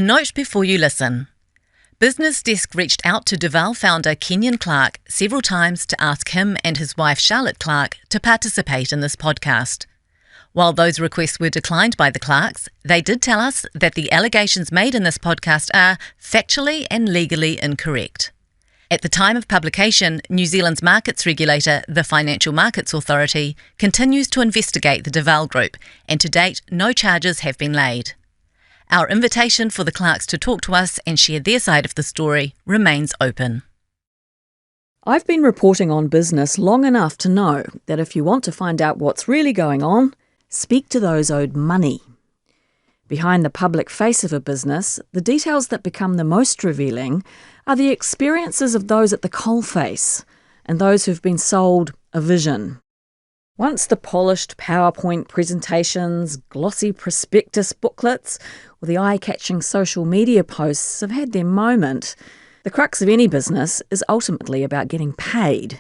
A note before you listen. BusinessDesk reached out to Duval founder Kenyon Clark several times to ask him and his wife Charlotte Clark to participate in this podcast. While those requests were declined by the Clarks, they did tell us that the allegations made in this podcast are factually and legally incorrect. At the time of publication, New Zealand's markets regulator, the Financial Markets Authority, continues to investigate the Duval Group, and to date, no charges have been laid. Our invitation for the Clarks to talk to us and share their side of the story remains open. I've been reporting on business long enough to know that if you want to find out what's really going on, speak to those owed money. Behind the public face of a business, the details that become the most revealing are the experiences of those at the coalface and those who've been sold a vision. Once the polished PowerPoint presentations, glossy prospectus booklets, or the eye-catching social media posts have had their moment, the crux of any business is ultimately about getting paid.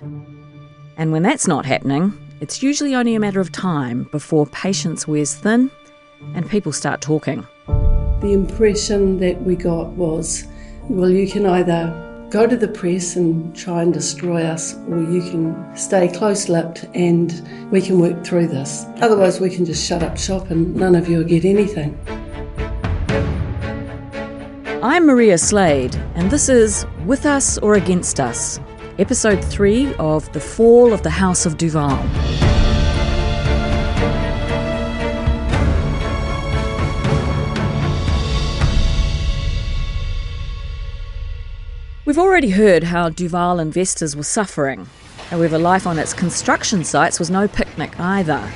And when that's not happening, it's usually only a matter of time before patience wears thin and people start talking. The impression that we got was, well, you can either go to the press and try and destroy us, or you can stay close-lipped and we can work through this. Otherwise, we can just shut up shop and none of you will get anything. I'm Maria Slade, and this is With Us or Against Us, Episode 3 of The Fall of the House of Duval. We've already heard how Duval investors were suffering. However, life on its construction sites was no picnic either.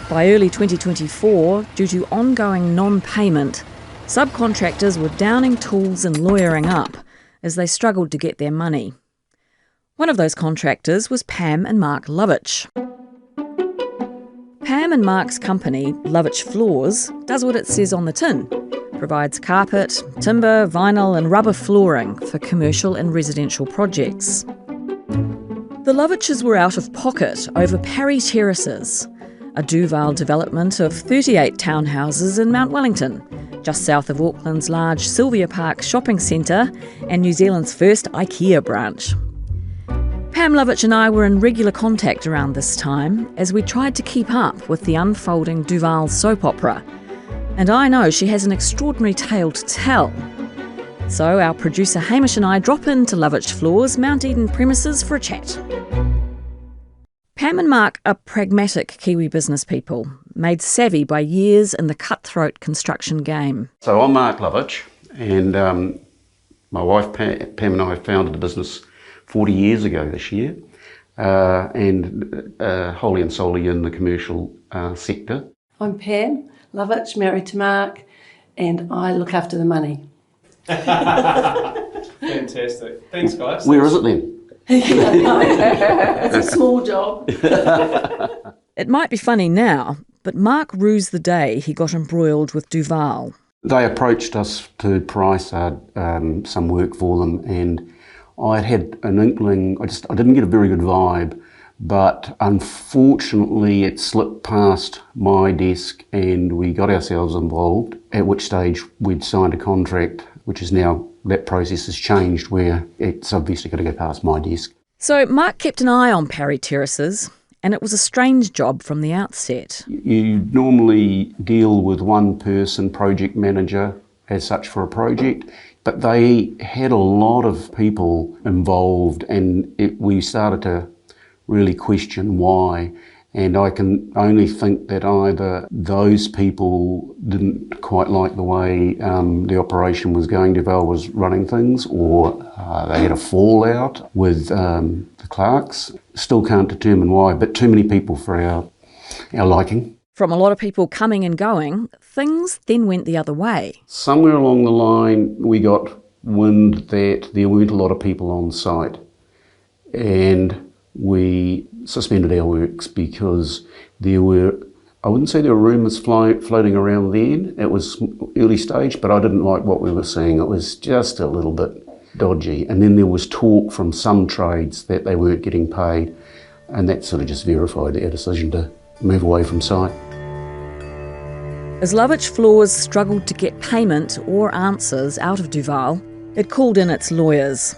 By early 2024, due to ongoing non-payment, subcontractors were downing tools and lawyering up as they struggled to get their money. One of those contractors was Pam and Mark Lovitch. Pam and Mark's company, Lovitch Floors, does what it says on the tin. Provides carpet, timber, vinyl and rubber flooring for commercial and residential projects. The Lovitches were out of pocket over Parry Terraces, a Duval development of 38 townhouses in Mount Wellington, just south of Auckland's large Sylvia Park shopping centre and New Zealand's first IKEA branch. Pam Lovitch and I were in regular contact around this time as we tried to keep up with the unfolding Duval soap opera. And I know she has an extraordinary tale to tell. So our producer Hamish and I drop into Lovitch Floors, Mount Eden premises for a chat. Pam and Mark are pragmatic Kiwi business people, made savvy by years in the cutthroat construction game. So I'm Mark Lovitch, and my wife Pam and I founded the business 40 years ago this year, and wholly and solely in the commercial sector. I'm Pam Lovitch, married to Mark, and I look after the money. Fantastic. Thanks, guys. Where is it then? It's a small job. It might be funny now, but Mark rues the day he got embroiled with Duval. They approached us to price some work for them, and I had an inkling. I didn't get a very good vibe, but unfortunately it slipped past my desk and we got ourselves involved, at which stage we'd signed a contract, which is now, that process has changed where it's obviously got to go past my desk. So Mark kept an eye on Parry Terraces, and it was a strange job from the outset. You normally deal with one person, project manager, as such for a project, but they had a lot of people involved, and we started to really question why. And I can only think that either those people didn't quite like the way the operation was going, Duval was running things, or they had a fallout with the Clarks. Still can't determine why, but too many people for our liking. From a lot of people coming and going, things then went the other way. Somewhere along the line, we got wind that there weren't a lot of people on site, and we suspended our works because there were, I wouldn't say there were rumours floating around then. It was early stage, but I didn't like what we were seeing. It was just a little bit dodgy. And then there was talk from some trades that they weren't getting paid, and that sort of just verified our decision to move away from site. As Lovitch Floors struggled to get payment or answers out of Duval, it called in its lawyers.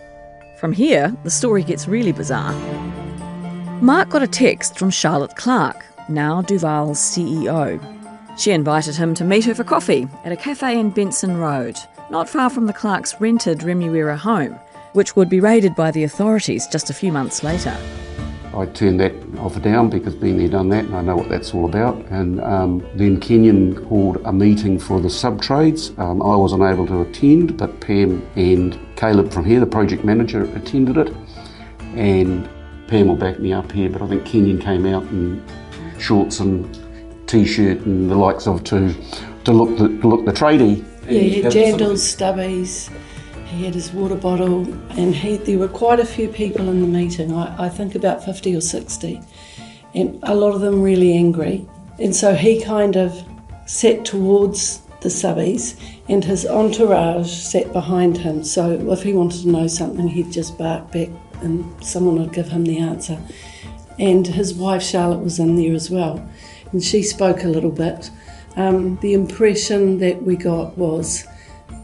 From here, the story gets really bizarre. Mark got a text from Charlotte Clark, now Duval's CEO. She invited him to meet her for coffee at a cafe in Benson Road, not far from the Clarks' rented Remuera home, which would be raided by the authorities just a few months later. I turned that offer down because been there, done that, and I know what that's all about. And then Kenyon called a meeting for the sub-trades. I wasn't able to attend, but Pam and Caleb from here, the project manager, attended it. And Pam will back me up here, but I think Kenyon came out in shorts and T-shirt and the likes of to look the tradie. Yeah, he had jandals, stubbies, he had his water bottle, and there were quite a few people in the meeting, I think about 50 or 60, and a lot of them really angry. And so he kind of sat towards the subbies, and his entourage sat behind him, so if he wanted to know something, he'd just bark back and someone would give him the answer. And his wife Charlotte was in there as well, and she spoke a little bit. The impression that we got was,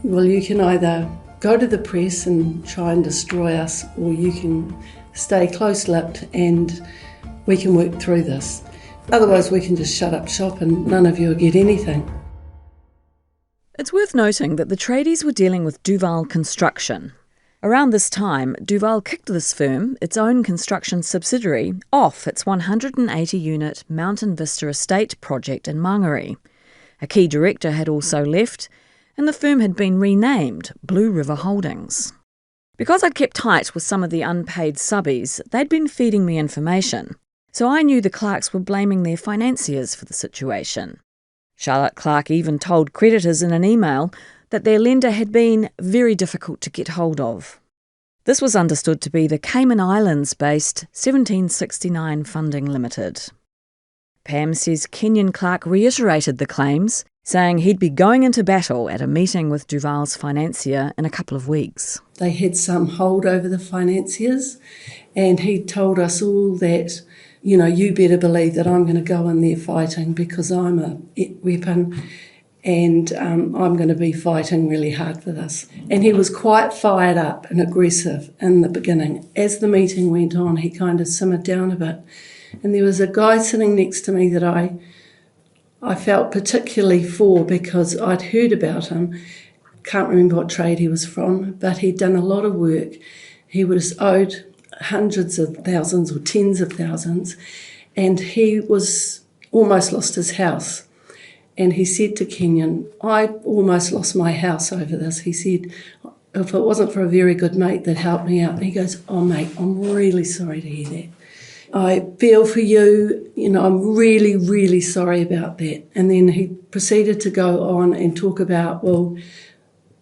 well, you can either go to the press and try and destroy us, or you can stay close-lipped and we can work through this. Otherwise we can just shut up shop and none of you will get anything. It's worth noting that the tradies were dealing with Duval Construction. Around this time, Duval kicked this firm, its own construction subsidiary, off its 180-unit Mountain Vista Estate project in Mangere. A key director had also left, and the firm had been renamed Blue River Holdings. Because I'd kept tight with some of the unpaid subbies, they'd been feeding me information, so I knew the Clarks were blaming their financiers for the situation. Charlotte Clark even told creditors in an email that their lender had been very difficult to get hold of. This was understood to be the Cayman Islands-based 1769 Funding Limited. Pam says Kenyon Clark reiterated the claims, saying he'd be going into battle at a meeting with Duval's financier in a couple of weeks. They had some hold over the financiers, and he told us all that, you better believe that I'm going to go in there fighting because I'm a weapon, and I'm going to be fighting really hard for this. And he was quite fired up and aggressive in the beginning. As the meeting went on, he kind of simmered down a bit. And there was a guy sitting next to me that I felt particularly for because I'd heard about him. Can't remember what trade he was from, but he'd done a lot of work. He was owed hundreds of thousands or tens of thousands, and he was almost lost his house. And he said to Kenyon, I almost lost my house over this. He said, if it wasn't for a very good mate that helped me out. And he goes, oh, mate, I'm really sorry to hear that. I feel for you, I'm really, really sorry about that. And then he proceeded to go on and talk about, well,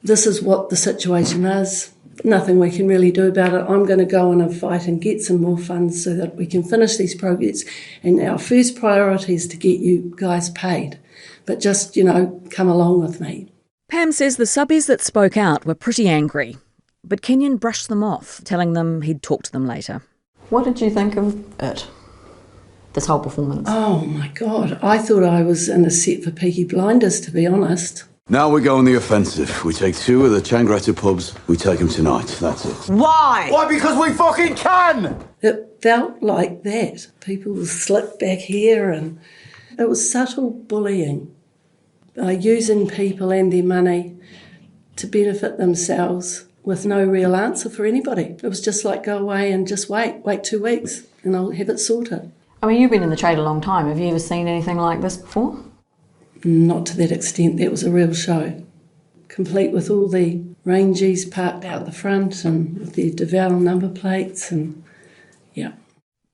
this is what the situation is. Nothing we can really do about it. I'm going to go on and fight and get some more funds so that we can finish these projects. And our first priority is to get you guys paid. But just, come along with me. Pam says the subbies that spoke out were pretty angry, but Kenyon brushed them off, telling them he'd talk to them later. What did you think of it, this whole performance? Oh, my God. I thought I was in a set for Peaky Blinders, to be honest. Now we go on the offensive. We take 2 of the Changretta pubs. We take them tonight. That's it. Why? Why? Because we fucking can! It felt like that. People were slicked back here, and it was subtle bullying. Using people and their money to benefit themselves with no real answer for anybody. It was just like, go away and just wait 2 weeks and I'll have it sorted. I mean, you've been in the trade a long time. Have you ever seen anything like this before? Not to that extent. That was a real show. Complete with all the rangies parked out the front and with their Duval number plates and, yeah.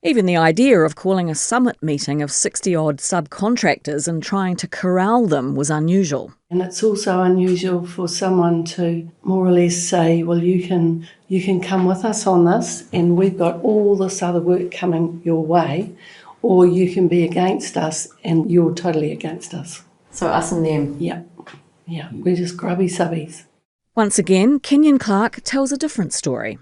Even the idea of calling a summit meeting of 60-odd subcontractors and trying to corral them was unusual. And it's also unusual for someone to more or less say, well, you can come with us on this and we've got all this other work coming your way, or you can be against us and you're totally against us. So us and them? Yeah, we're just grubby subbies. Once again, Kenyon Clark tells a different story.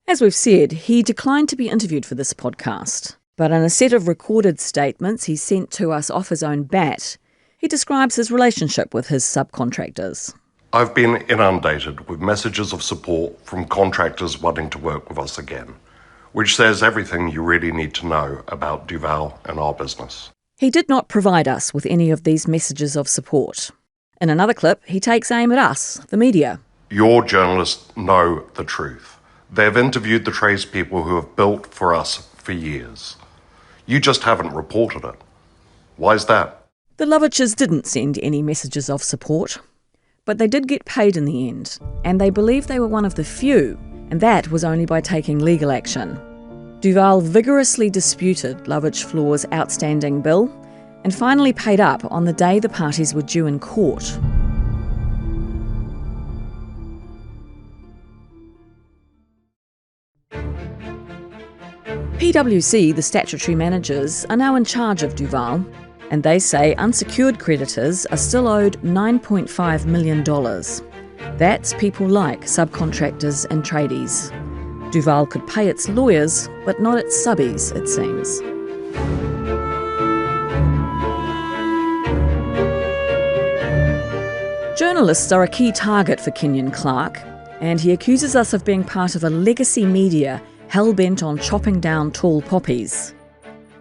As we've said, he declined to be interviewed for this podcast, but in a set of recorded statements he sent to us off his own bat, He describes his relationship with his subcontractors. I've been inundated with messages of support from contractors wanting to work with us again, which says everything you really need to know about Duval and our business. He did not provide us with any of these messages of support. In another clip, he takes aim at us, the media. Your journalists know the truth. They've interviewed the tradespeople who have built for us for years. You just haven't reported it. Why is that? The Loviches didn't send any messages of support, but they did get paid in the end, and they believe they were one of the few, and that was only by taking legal action. Duval vigorously disputed Lovich Floor's outstanding bill and finally paid up on the day the parties were due in court. PwC, the statutory managers, are now in charge of Duval, and they say unsecured creditors are still owed $9.5 million. That's people like subcontractors and tradies. Duval could pay its lawyers, but not its subbies, it seems. Journalists are a key target for Kenyon Clark, and he accuses us of being part of a legacy media hell-bent on chopping down tall poppies.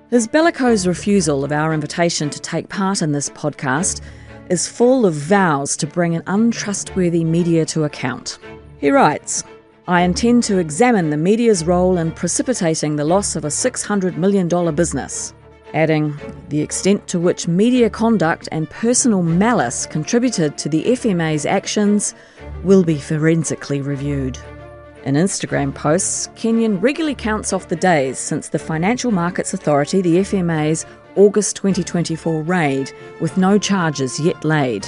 His bellicose refusal of our invitation to take part in this podcast is full of vows to bring an untrustworthy media to account. He writes, "I intend to examine the media's role in precipitating the loss of a $600 million business," adding, "the extent to which media conduct and personal malice contributed to the FMA's actions will be forensically reviewed." In Instagram posts, Kenyon regularly counts off the days since the Financial Markets Authority, the FMA's August 2024 raid, with no charges yet laid.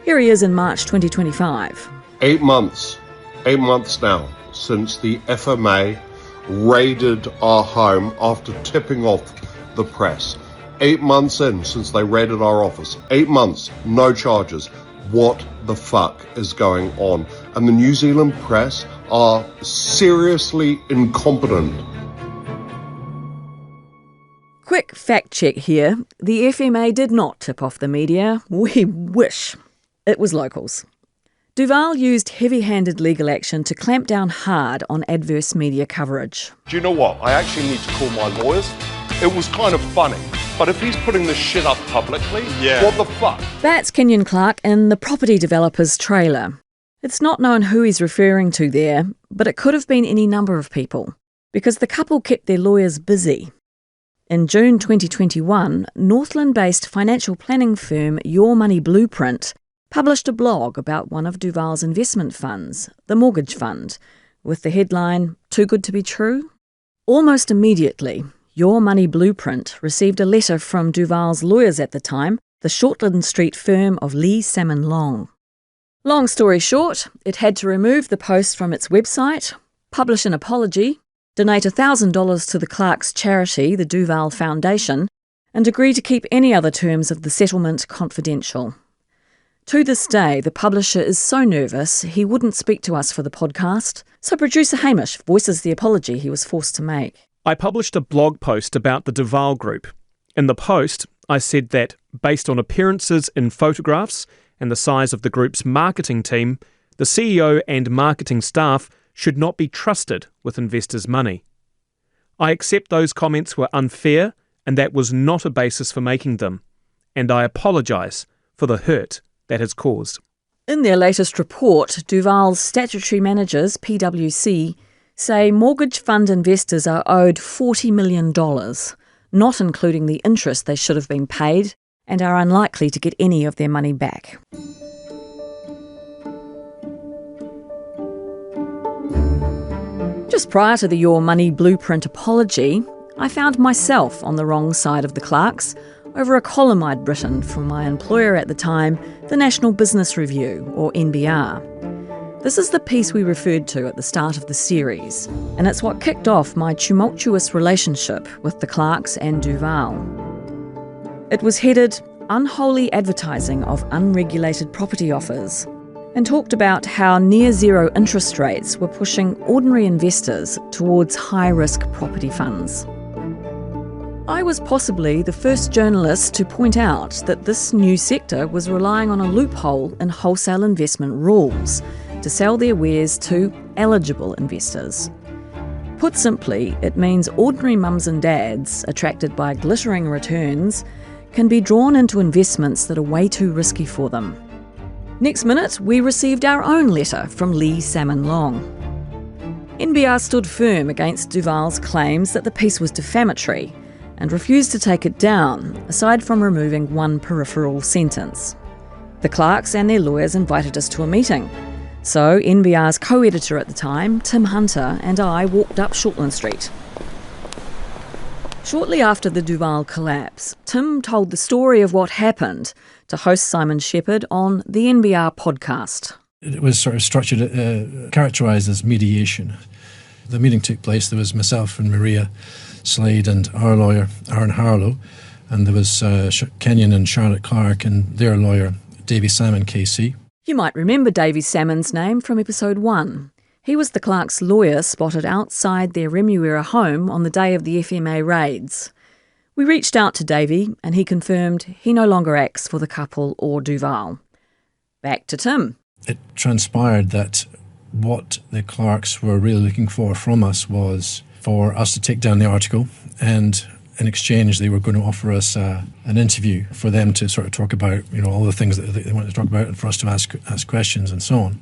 Here he is in March 2025. 8 months now since the FMA raided our home after tipping off the press. 8 months in since they raided our office. 8 months, no charges. What the fuck is going on? And the New Zealand press are seriously incompetent. Quick fact check here. The FMA did not tip off the media. We wish. It was locals. Duval used heavy-handed legal action to clamp down hard on adverse media coverage. Do you know what? I actually need to call my lawyers. It was kind of funny. But if he's putting this shit up publicly, what the fuck? That's Kenyon Clark in the property developer's trailer. It's not known who he's referring to there, but it could have been any number of people, because the couple kept their lawyers busy. In June 2021, Northland-based financial planning firm Your Money Blueprint published a blog about one of Duval's investment funds, the Mortgage Fund, with the headline, "Too Good to Be True?" Almost immediately, Your Money Blueprint received a letter from Duval's lawyers at the time, the Shortland Street firm of Lee Salmon Long. Long story short, it had to remove the post from its website, publish an apology, donate $1,000 to the Clark's charity, the Duval Foundation, and agree to keep any other terms of the settlement confidential. To this day, the publisher is so nervous he wouldn't speak to us for the podcast, so producer Hamish voices the apology he was forced to make. I published a blog post about the Duval Group. In the post, I said that, based on appearances in photographs and the size of the group's marketing team, the CEO and marketing staff should not be trusted with investors' money. I accept those comments were unfair and that was not a basis for making them, and I apologise for the hurt that has caused. In their latest report, Duval's statutory managers, PwC, say mortgage fund investors are owed $40 million, not including the interest they should have been paid, and are unlikely to get any of their money back. Just prior to the Your Money Blueprint apology, I found myself on the wrong side of the Clarks over a column I'd written for my employer at the time, the National Business Review, or NBR. This is the piece we referred to at the start of the series, and it's what kicked off my tumultuous relationship with the Clarks and Duval. It was headed Unholy Advertising of Unregulated Property Offers, and talked about how near-zero interest rates were pushing ordinary investors towards high-risk property funds. I was possibly the first journalist to point out that this new sector was relying on a loophole in wholesale investment rules to sell their wares to eligible investors. Put simply, it means ordinary mums and dads, attracted by glittering returns, can be drawn into investments that are way too risky for them. Next minute, we received our own letter from Lee Salmon Long. NBR stood firm against Duval's claims that the piece was defamatory and refused to take it down, aside from removing one peripheral sentence. The clerks and their lawyers invited us to a meeting. So NBR's co-editor at the time, Tim Hunter, and I walked up Shortland Street. Shortly after the Duval collapse, Tim told the story of what happened to host Simon Shepherd on the NBR podcast. It was sort of structured, characterised as mediation. The meeting took place. There was myself and Maria Slade and our lawyer, Aaron Harlow, and there was Kenyon and Charlotte Clark and their lawyer, Davy Salmon KC. You might remember Davy Salmon's name from episode 1. He was the Clark's lawyer spotted outside their Remuera home on the day of the FMA raids. We reached out to Davy and he confirmed he no longer acts for the couple or Duval. Back to Tim. It transpired that what the Clarks were really looking for from us was for us to take down the article, and in exchange they were going to offer us an interview for them to sort of talk about, all the things that they wanted to talk about and for us to ask questions and so on.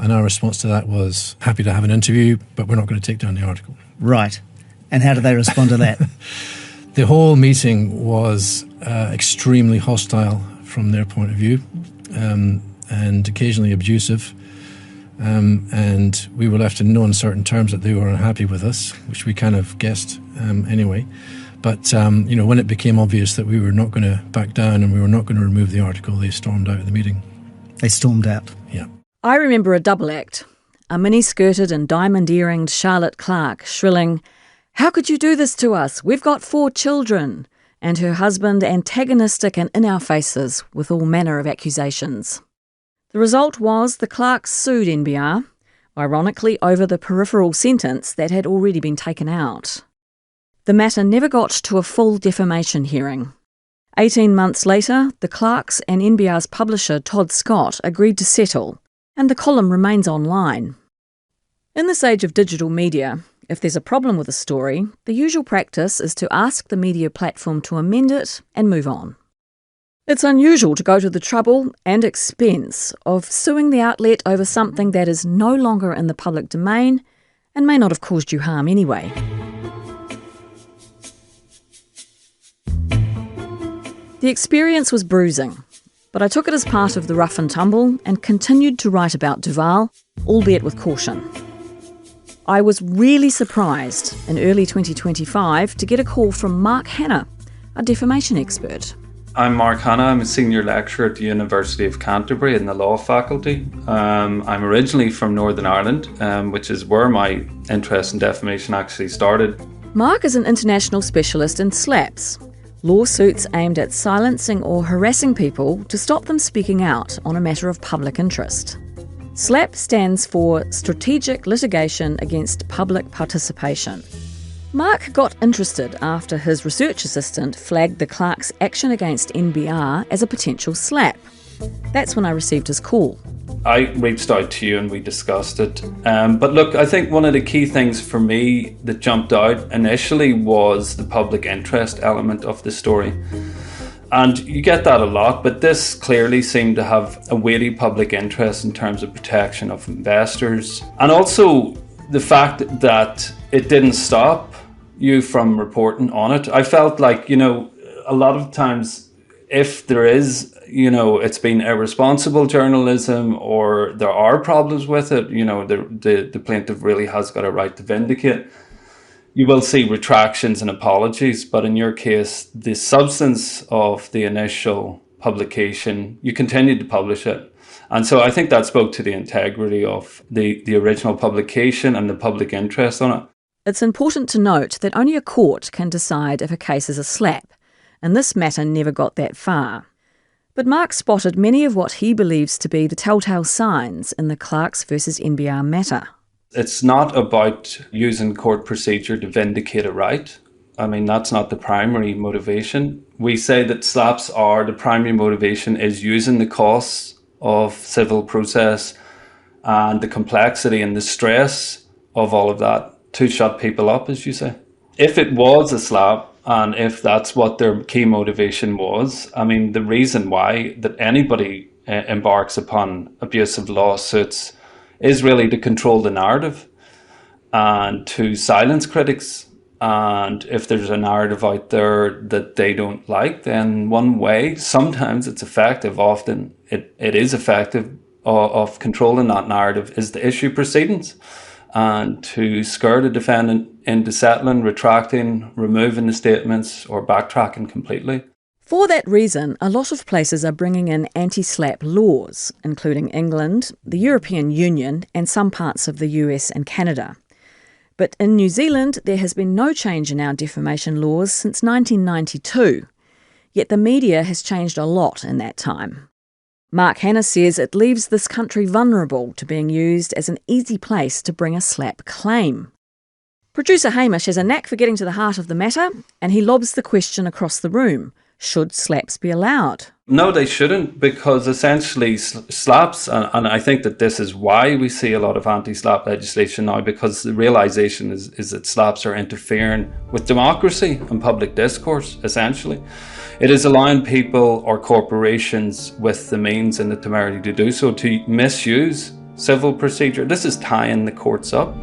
And our response to that was, happy to have an interview, but we're not going to take down the article. Right. And how did they respond to that? The whole meeting was extremely hostile from their point of view, and occasionally abusive. And we were left in no uncertain terms that they were unhappy with us, which we kind of guessed anyway. But, when it became obvious that we were not going to back down and we were not going to remove the article, they stormed out of the meeting. They stormed out? Yeah. I remember a double act. A mini-skirted and diamond-earringed Charlotte Clark shrilling, "How could you do this to us? We've got 4 children," and her husband antagonistic and in our faces with all manner of accusations. The result was the Clarks sued NBR, ironically over the peripheral sentence that had already been taken out. The matter never got to a full defamation hearing. 18 months later, the Clarks and NBR's publisher Todd Scott agreed to settle, and the column remains online. In this age of digital media, if there's a problem with a story, the usual practice is to ask the media platform to amend it and move on. It's unusual to go to the trouble and expense of suing the outlet over something that is no longer in the public domain and may not have caused you harm anyway. The experience was bruising, but I took it as part of the rough and tumble and continued to write about Duval, albeit with caution. I was really surprised in early 2025 to get a call from Mark Hanna, a defamation expert. I'm Mark Hanna. I'm a senior lecturer at the University of Canterbury in the law faculty. I'm originally from Northern Ireland, which is where my interest in defamation actually started. Mark is an international specialist in SLAPPs, lawsuits aimed at silencing or harassing people to stop them speaking out on a matter of public interest. SLAPP stands for Strategic Litigation Against Public Participation. Mark got interested after his research assistant flagged the Clarks' action against NBR as a potential SLAPP. That's when I received his call. I reached out to you and we discussed it. But look, I think one of the key things for me that jumped out initially was the public interest element of the story. And you get that a lot, but this clearly seemed to have a weighty public interest in terms of protection of investors. And also the fact that it didn't stop you from reporting on it. I felt like, a lot of times if there is, it's been irresponsible journalism or there are problems with it, the plaintiff really has got a right to vindicate. You will see retractions and apologies, but in your case, the substance of the initial publication, you continued to publish it. And so I think that spoke to the integrity of the original publication and the public interest on it. It's important to note that only a court can decide if a case is a SLAPP, and this matter never got that far. But Mark spotted many of what he believes to be the telltale signs in the Clarks versus NBR matter. It's not about using court procedure to vindicate a right. I mean, that's not the primary motivation. We say that SLAPPs are, the primary motivation is using the costs of civil process and the complexity and the stress of all of that to shut people up, as you say. If it was a SLAPP, and if that's what their key motivation was, I mean, the reason why that anybody embarks upon abusive lawsuits is really to control the narrative and to silence critics. And if there's a narrative out there that they don't like, then one way, sometimes it's effective, often it is effective, of controlling that narrative is to issue proceedings and to scare the defendant into settling, retracting, removing the statements or backtracking completely. For that reason, a lot of places are bringing in anti-SLAPP laws, including England, the European Union and some parts of the US and Canada. But in New Zealand, there has been no change in our defamation laws since 1992. Yet the media has changed a lot in that time. Mark Hanna says it leaves this country vulnerable to being used as an easy place to bring a SLAPP claim. Producer Hamish has a knack for getting to the heart of the matter, and he lobs the question across the room. Should SLAPPs be allowed? No, they shouldn't, because essentially SLAPPs, and I think that this is why we see a lot of anti-SLAPP legislation now, because the realisation is that SLAPPs are interfering with democracy and public discourse, essentially. It is allowing people or corporations with the means and the temerity to do so to misuse civil procedure. This is tying the courts up.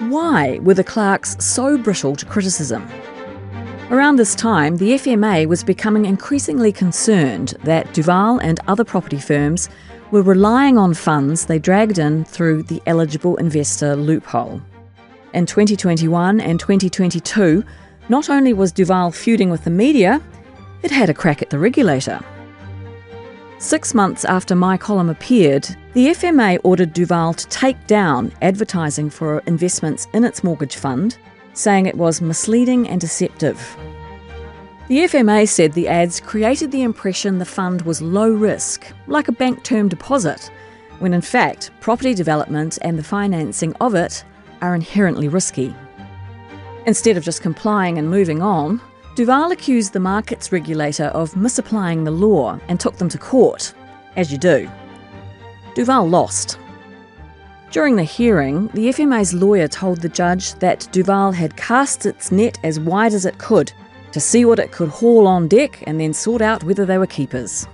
Why were the clerks so brittle to criticism? Around this time, the FMA was becoming increasingly concerned that Duval and other property firms were relying on funds they dragged in through the eligible investor loophole. In 2021 and 2022, not only was Duval feuding with the media, it had a crack at the regulator. 6 months after my column appeared, the FMA ordered Duval to take down advertising for investments in its mortgage fund, saying it was misleading and deceptive. The FMA said the ads created the impression the fund was low risk, like a bank term deposit, when in fact property development and the financing of it are inherently risky. Instead of just complying and moving on, Duval accused the markets regulator of misapplying the law and took them to court, as you do. Duval lost. During the hearing, the FMA's lawyer told the judge that Duval had cast its net as wide as it could to see what it could haul on deck and then sort out whether they were keepers.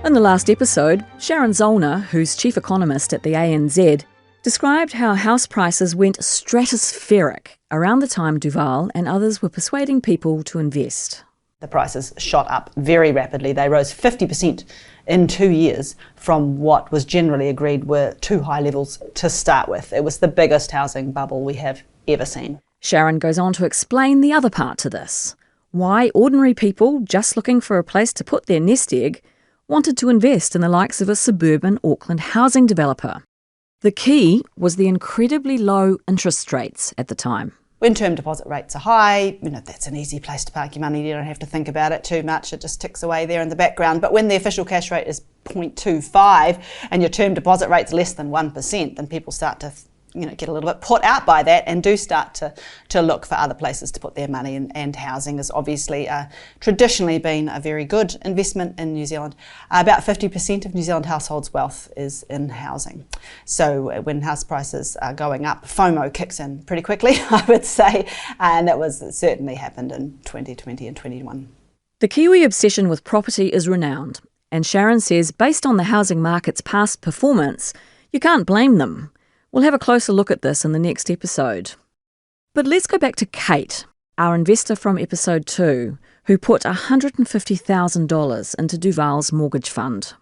In the last episode, Sharon Zollner, who's chief economist at the ANZ, described how house prices went stratospheric around the time Duval and others were persuading people to invest. The prices shot up very rapidly. They rose 50% in 2 years from what was generally agreed were too high levels to start with. It was the biggest housing bubble we have ever seen. Sharon goes on to explain the other part to this, why ordinary people just looking for a place to put their nest egg wanted to invest in the likes of a suburban Auckland housing developer. The key was the incredibly low interest rates at the time. When term deposit rates are high, that's an easy place to park your money. You don't have to think about it too much. It just ticks away there in the background. But when the official cash rate is 0.25 and your term deposit rate's less than 1%, then people start to get a little bit put out by that and do start to look for other places to put their money in, and housing has obviously traditionally been a very good investment in New Zealand. About 50% of New Zealand households' wealth is in housing. So when house prices are going up, FOMO kicks in pretty quickly, I would say, and it certainly happened in 2020 and 2021. The Kiwi obsession with property is renowned, and Sharon says based on the housing market's past performance, you can't blame them. We'll have a closer look at this in the next episode. But let's go back to Kate, our investor from episode 2, who put $150,000 into Duval's mortgage fund.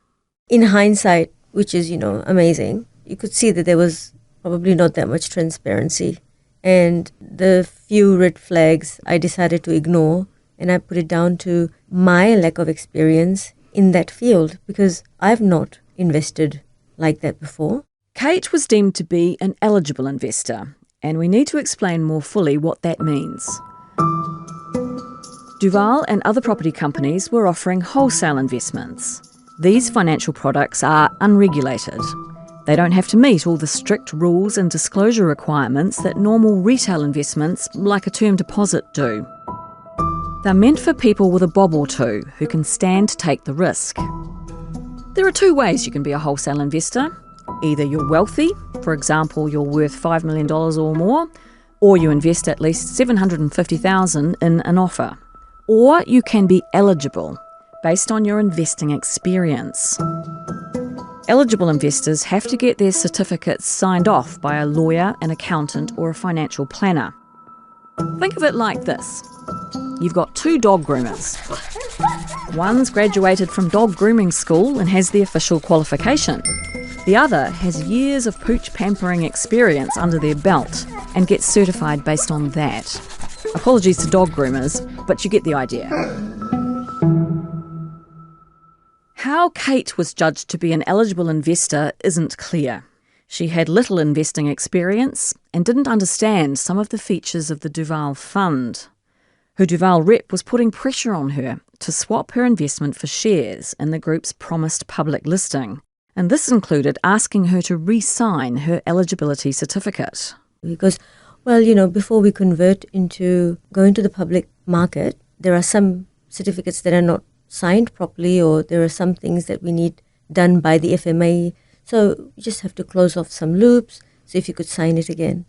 In hindsight, which is, amazing, you could see that there was probably not that much transparency. And the few red flags I decided to ignore, and I put it down to my lack of experience in that field, because I've not invested like that before. Kate was deemed to be an eligible investor, and we need to explain more fully what that means. Duval and other property companies were offering wholesale investments. These financial products are unregulated. They don't have to meet all the strict rules and disclosure requirements that normal retail investments, like a term deposit, do. They're meant for people with a bob or two who can stand to take the risk. There are two ways you can be a wholesale investor. Either you're wealthy, for example, you're worth $5 million or more, or you invest at least $750,000 in an offer. Or you can be eligible, based on your investing experience. Eligible investors have to get their certificates signed off by a lawyer, an accountant, or a financial planner. Think of it like this. You've got two dog groomers. One's graduated from dog grooming school and has the official qualification. The other has years of pooch pampering experience under their belt and gets certified based on that. Apologies to dog groomers, but you get the idea. How Kate was judged to be an eligible investor isn't clear. She had little investing experience and didn't understand some of the features of the Duval fund. Her Duval rep was putting pressure on her to swap her investment for shares in the group's promised public listing, and this included asking her to re-sign her eligibility certificate. Because, before we convert into going to the public market, there are some certificates that are not signed properly, or there are some things that we need done by the FMA. So you just have to close off some loops, so if you could sign it again.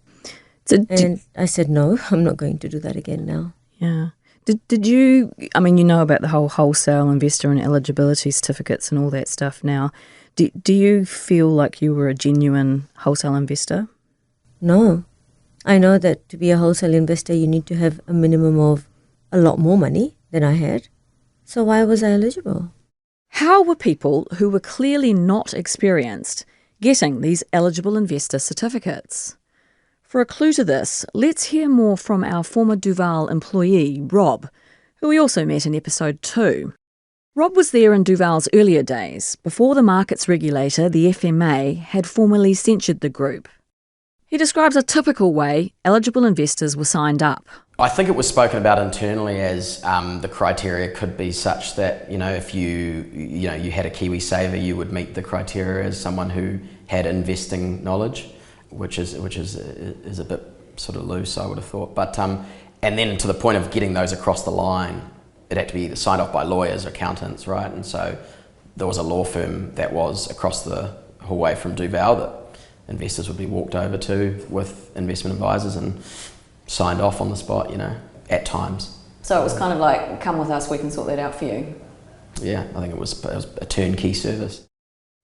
And I said, no, I'm not going to do that again now. Yeah. Did you, you know about the whole wholesale investor and eligibility certificates and all that stuff now. Do you feel like you were a genuine wholesale investor? No. I know that to be a wholesale investor, you need to have a minimum of a lot more money than I had. So why was I eligible? How were people who were clearly not experienced getting these eligible investor certificates? For a clue to this, let's hear more from our former Duval employee, Rob, who we also met in episode 2. Rob was there in Duval's earlier days, before the markets regulator, the FMA, had formally censured the group. He describes a typical way eligible investors were signed up. I think it was spoken about internally as the criteria could be such that, if you had a Kiwi saver, you would meet the criteria as someone who had investing knowledge, which is a bit sort of loose, I would have thought. But and then to the point of getting those across the line, it had to be signed off by lawyers, accountants, right? And so there was a law firm that was across the whole way from Duval that investors would be walked over to with investment advisors and signed off on the spot, at times. So it was kind of like, come with us, we can sort that out for you. Yeah, I think it was a turnkey service.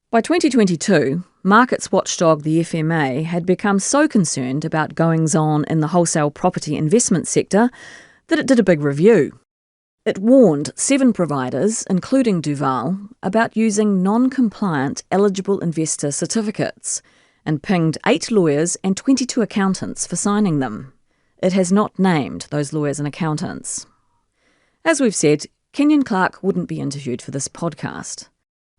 By 2022, markets watchdog the FMA had become so concerned about goings-on in the wholesale property investment sector that it did a big review. It warned 7 providers, including Duval, about using non-compliant eligible investor certificates and pinged 8 lawyers and 22 accountants for signing them. It has not named those lawyers and accountants. As we've said, Kenyon Clark wouldn't be interviewed for this podcast.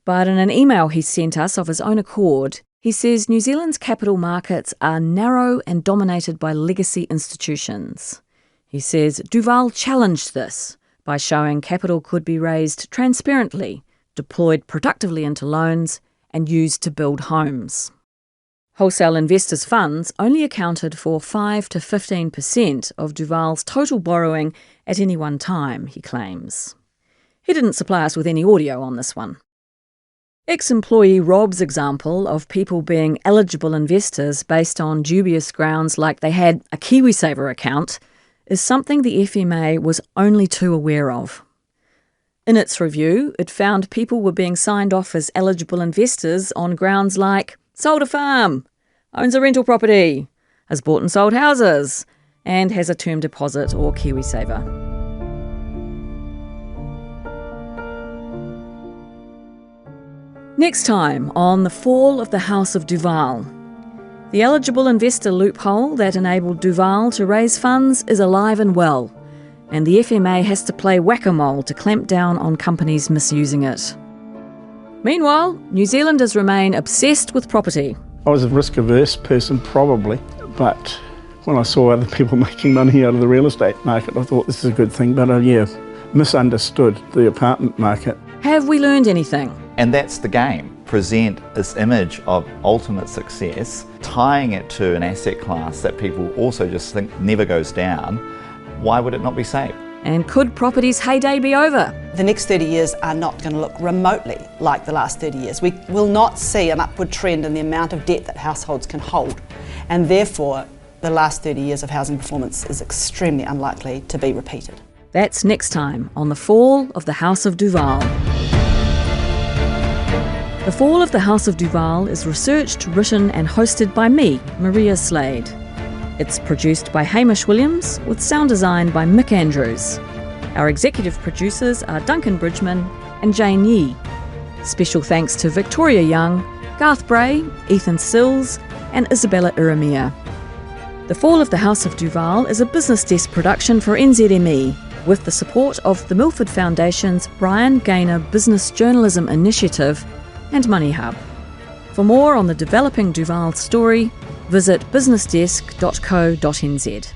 But in an email he sent us of his own accord, he says New Zealand's capital markets are narrow and dominated by legacy institutions. He says Duval challenged this by showing capital could be raised transparently, deployed productively into loans, and used to build homes. Wholesale investors' funds only accounted for 5 to 15% of Duval's total borrowing at any one time, he claims. He didn't supply us with any audio on this one. Ex-employee Rob's example of people being eligible investors based on dubious grounds like they had a KiwiSaver account is something the FMA was only too aware of. In its review, it found people were being signed off as eligible investors on grounds like sold a farm, owns a rental property, has bought and sold houses, and has a term deposit or KiwiSaver. Next time on The Fall of the House of Duval. The eligible investor loophole that enabled Duval to raise funds is alive and well, and the FMA has to play whack-a-mole to clamp down on companies misusing it. Meanwhile, New Zealanders remain obsessed with property. I was a risk-averse person probably, but when I saw other people making money out of the real estate market, I thought this is a good thing, but misunderstood the apartment market. Have we learned anything? And that's the game. Present this image of ultimate success, tying it to an asset class that people also just think never goes down. Why would it not be safe? And could property's heyday be over? The next 30 years are not going to look remotely like the last 30 years. We will not see an upward trend in the amount of debt that households can hold, and therefore the last 30 years of housing performance is extremely unlikely to be repeated. That's next time on The Fall of the House of Duval. The Fall of the House of Duval is researched, written and hosted by me, Maria Slade. It's produced by Hamish Williams with sound design by Mick Andrews. Our executive producers are Duncan Bridgman and Jane Yee. Special thanks to Victoria Young, Garth Bray, Ethan Sills and Isabella Iramia. The Fall of the House of Duval is a Business Desk production for NZME with the support of the Milford Foundation's Brian Gaynor Business Journalism Initiative and MoneyHub. For more on the developing Duval story, visit businessdesk.co.nz.